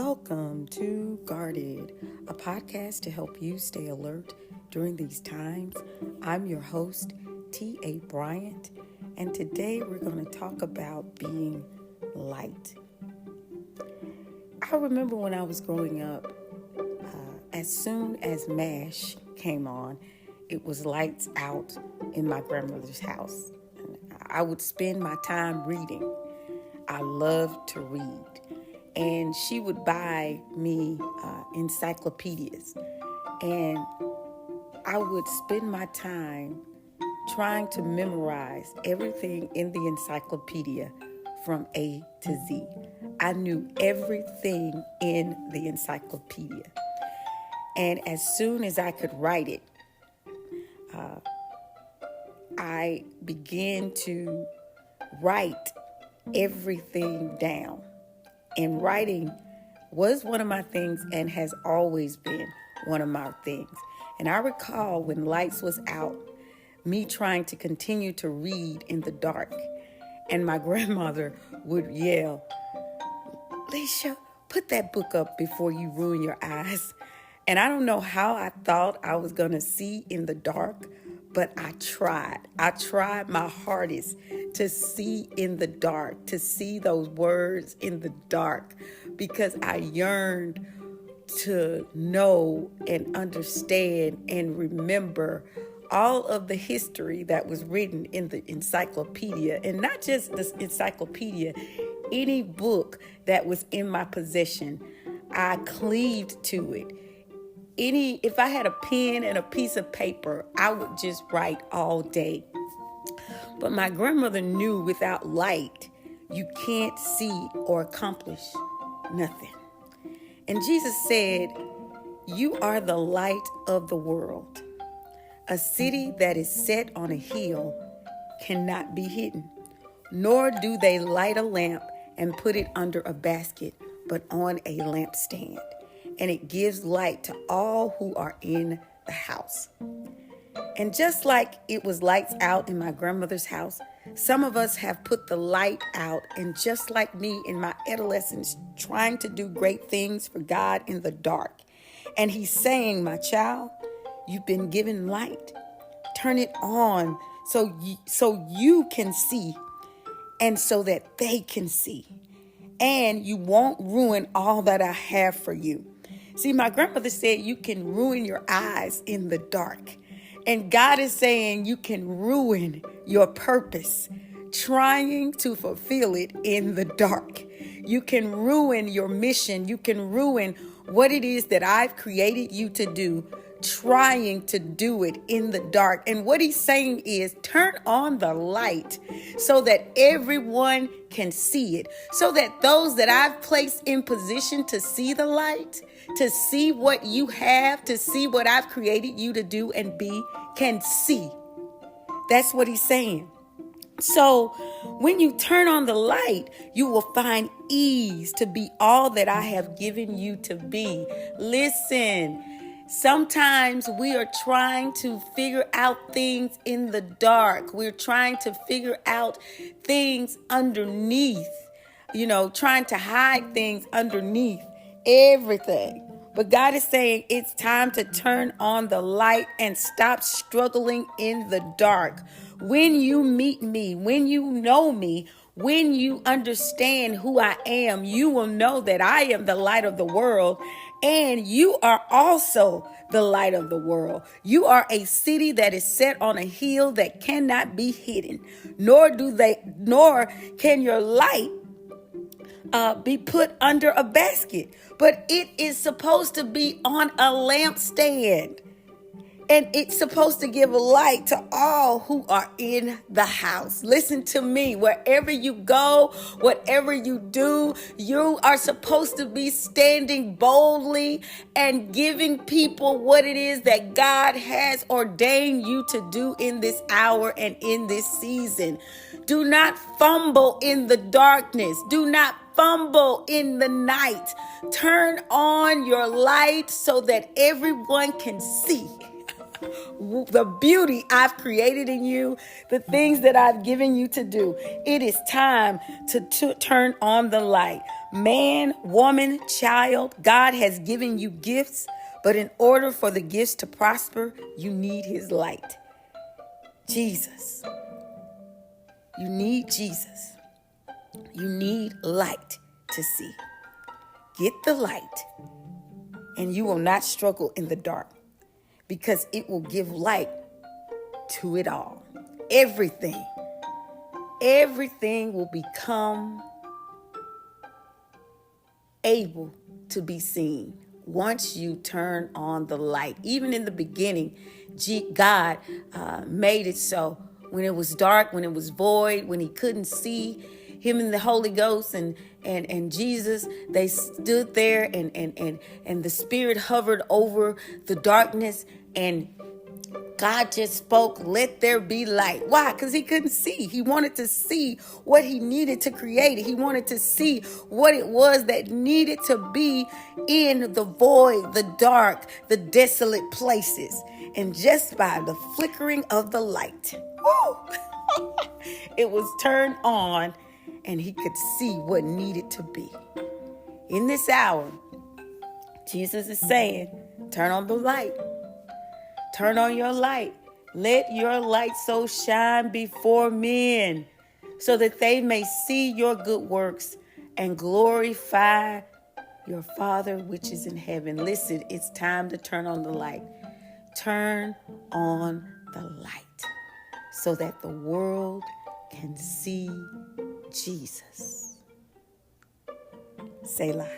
Welcome to Guarded, a podcast to help you stay alert during these times. I'm your host, T.A. Bryant, and today we're going to talk about being light. I remember when I was growing up, as soon as MASH came on, it was lights out in my grandmother's house. I would spend my time reading. I loved to read. And she would buy me encyclopedias. And I would spend my time trying to memorize everything in the encyclopedia from A to Z. I knew everything in the encyclopedia. And as soon as I could write it, I began to write everything down. And writing was one of my things and has always been one of my things. And I recall when lights was out, me trying to continue to read in the dark. And my grandmother would yell, "Leisha, put that book up before you ruin your eyes." And I don't know how I thought I was going to see in the dark, but I tried. I tried my hardest to see in the dark, to see those words in the dark, because I yearned to know and understand and remember all of the history that was written in the encyclopedia. And not just this encyclopedia, any book that was in my possession, I cleaved to it. If I had a pen and a piece of paper, I would just write all day. But my grandmother knew without light, you can't see or accomplish nothing. And Jesus said, "You are the light of the world. A city that is set on a hill cannot be hidden, nor do they light a lamp and put it under a basket, but on a lampstand. And it gives light to all who are in the house." And just like it was lights out in my grandmother's house, some of us have put the light out, and just like me in my adolescence, trying to do great things for God in the dark. And he's saying, "My child, you've been given light. Turn it on so you can see, and so that they can see. And you won't ruin all that I have for you." See, my grandmother said you can ruin your eyes in the dark. And God is saying you can ruin your purpose trying to fulfill it in the dark. You can ruin your mission. You can ruin what it is that I've created you to do, trying to do it in the dark. And what he's saying is turn on the light so that everyone can see it, so that those that I've placed in position to see the light, to see what you have, to see what I've created you to do and be, can see. That's what he's saying. So when you turn on the light, you will find ease to be all that I have given you to be. Listen, sometimes we are trying to figure out things in the dark. We're trying to figure out things underneath, trying to hide things underneath everything. But God is saying it's time to turn on the light and stop struggling in the dark. When you meet me, when you know me, when you understand who I am, you will know that I am the light of the world, and you are also the light of the world. You are a city that is set on a hill that cannot be hidden, nor can your light be put under a basket, but it is supposed to be on a lampstand. And it's supposed to give light to all who are in the house. Listen to me. Wherever you go, whatever you do, you are supposed to be standing boldly and giving people what it is that God has ordained you to do in this hour and in this season. Do not fumble in the darkness. Do not fumble in the night. Turn on your light so that everyone can see. the beauty I've created in you, the things that I've given you to do. It is time to turn on the light. Man, woman, child, God has given you gifts, but in order for the gifts to prosper, you need his light. Jesus. You need Jesus. You need light to see. Get the light, and you will not struggle in the dark, because it will give light to it all. Everything will become able to be seen once you turn on the light. Even in the beginning, God made it so when it was dark, when it was void, when he couldn't see, him and the Holy Ghost and Jesus, they stood there and the Spirit hovered over the darkness, and God just spoke, let there be light. Why? Because he couldn't see. He wanted to see what he needed to create. He wanted to see what it was that needed to be in the void, the dark, the desolate places. And just by the flickering of the light, it was turned on, and he could see what needed to be. In this hour, Jesus is saying, turn on the light. Turn on your light. Let your light so shine before men, so that they may see your good works and glorify your Father which is in heaven. Listen, it's time to turn on the light. Turn on the light so that the world can see Jesus. Selah.